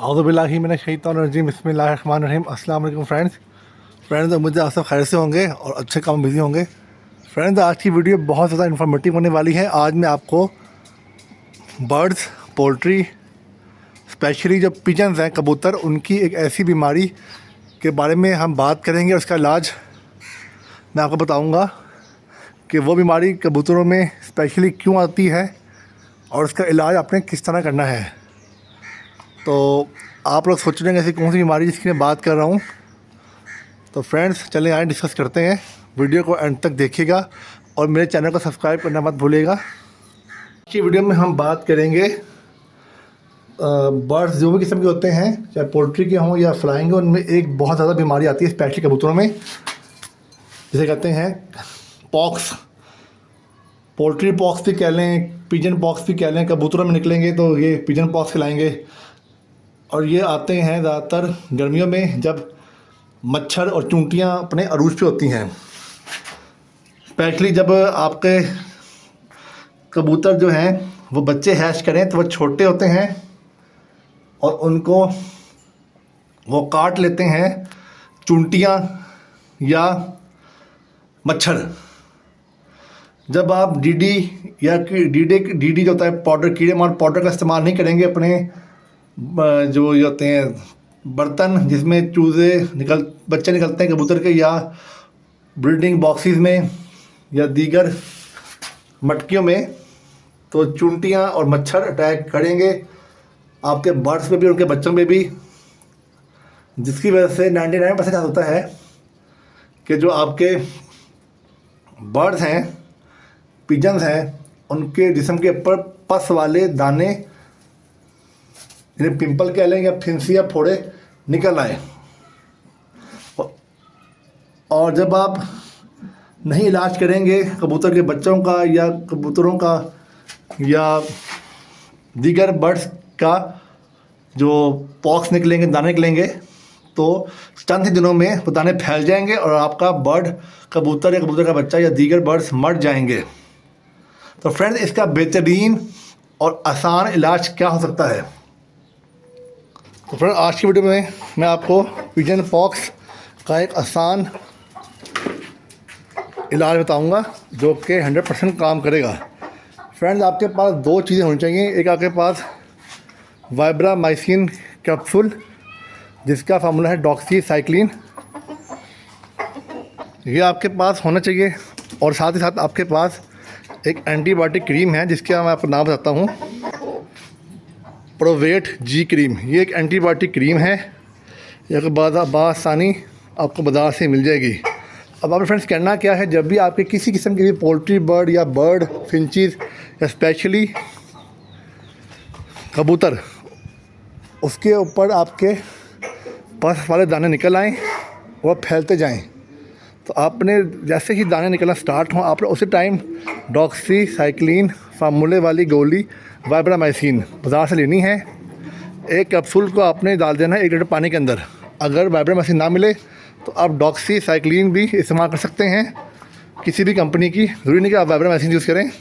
औज़ुबिल्लाहि मिनश्शैतानिर्रजीम बिस्मिल्लाहिर्रहमानिर्रहीम। अस्सलाम वालेकुम फ्रेंड्स, उम्मीद है आप सब खैर से होंगे और अच्छे काम में बिज़ी होंगे। फ्रेंड्स, आज की वीडियो बहुत ज़्यादा इन्फॉर्मेटिव होने वाली है। आज मैं आपको बर्ड्स, पोल्ट्री, स्पेशली जो पिजन्स हैं, कबूतर, उनकी एक ऐसी बीमारी के बारे में हम बात करेंगे और उसका इलाज मैं आपको बताऊँगा कि वो बीमारी कबूतरों में स्पेशली क्यों आती है और उसका इलाज आपने किस तरह करना है। तो आप लोग सोच रहे हैं ऐसी कौन सी बीमारी जिसकी मैं बात कर रहा हूँ। तो फ्रेंड्स, चलें आए डिस्कस करते हैं। वीडियो को एंड तक देखिएगा और मेरे चैनल को सब्सक्राइब करना मत भूलिएगा। आज की वीडियो में हम बात करेंगे बर्ड्स जो भी किस्म के होते हैं, चाहे पोल्ट्री के हों या फ्लाइंग, उनमें एक बहुत ज़्यादा बीमारी आती है स्पेशली कबूतरों में, जिसे कहते हैं पॉक्स। पोल्ट्री पॉक्स भी कह लें, पिजन पॉक्स भी कह लें। कबूतरों में निकलेंगे तो ये पिजन पॉक्स खिलाएंगे। और ये आते हैं ज़्यादातर गर्मियों में, जब मच्छर और चूंटियाँ अपने अरूज पे होती हैं। स्पेशली जब आपके कबूतर जो हैं वो बच्चे हैच करें तो वो छोटे होते हैं और उनको वो काट लेते हैं चूंटियाँ या मच्छर। जब आप डीडी या डीडी जो होता है पाउडर, कीड़े मार पाउडर का इस्तेमाल नहीं करेंगे अपने जो ये होते हैं बर्तन जिसमें बच्चे निकलते हैं कबूतर के, या ब्रीडिंग बॉक्सेस में या दीगर मटकियों में, तो चूंटियाँ और मच्छर अटैक करेंगे आपके बर्ड्स पे भी और उनके बच्चों पे भी, जिसकी वजह से 99% चांस होता है कि जो आपके बर्ड्स हैं, पिजन्स हैं, उनके जिस्म के ऊपर पस वाले दाने, जिन्हें पिंपल कह लें या फिंसी या फोड़े, निकल आए। और जब आप नहीं इलाज करेंगे कबूतर के बच्चों का या कबूतरों का या दीगर बर्ड्स का, जो पॉक्स निकलेंगे, दाने निकलेंगे, तो चंद ही दिनों में वो दाने फैल जाएंगे और आपका बर्ड, कबूतर या कबूतर का बच्चा या दीगर बर्ड्स मर जाएंगे। तो फ्रेंड्स, इसका बेहतरीन और आसान इलाज क्या हो सकता है? तो फ्रेंड, आज की वीडियो में मैं आपको पिजन पॉक्स का एक आसान इलाज बताऊंगा जो कि 100% काम करेगा। फ्रेंड्स, आपके पास दो चीज़ें होनी चाहिए। एक आपके पास वाइब्रामाइसिन कैप्सूल, जिसका फार्मूला है डॉक्सीसाइक्लिन, ये आपके पास होना चाहिए। और साथ ही साथ आपके पास एक एंटीबायोटिक क्रीम है जिसका मैं आपको नाम बताता हूँ, प्रोवेट जी क्रीम। ये एक एंटीबायोटिक क्रीम है, यह बासानी आपको बाज़ार से मिल जाएगी। अब आपने फ्रेंड्स करना क्या है, जब भी आपके किसी किस्म की भी पोल्ट्री बर्ड या बर्ड फिंचीज़ या स्पेशली कबूतर, उसके ऊपर आपके पस वाले दाने निकल आएँ और फैलते जाएं, तो आपने जैसे ही दाने निकलना स्टार्ट हों, आपने उसी टाइम डॉक्सीसाइक्लिन फार्मूले वाली गोली वाइब्रामाइसिन बाज़ार से लेनी है। एक कैप्सूल को आपने डाल देना है 1 लीटर पानी के अंदर। अगर वाइब्रामाइसिन ना मिले तो आप डॉक्सीसाइक्लिन भी इस्तेमाल कर सकते हैं, किसी भी कंपनी की, ज़रूरी नहीं कि आप वाइब्रामाइसिन यूज़ करें।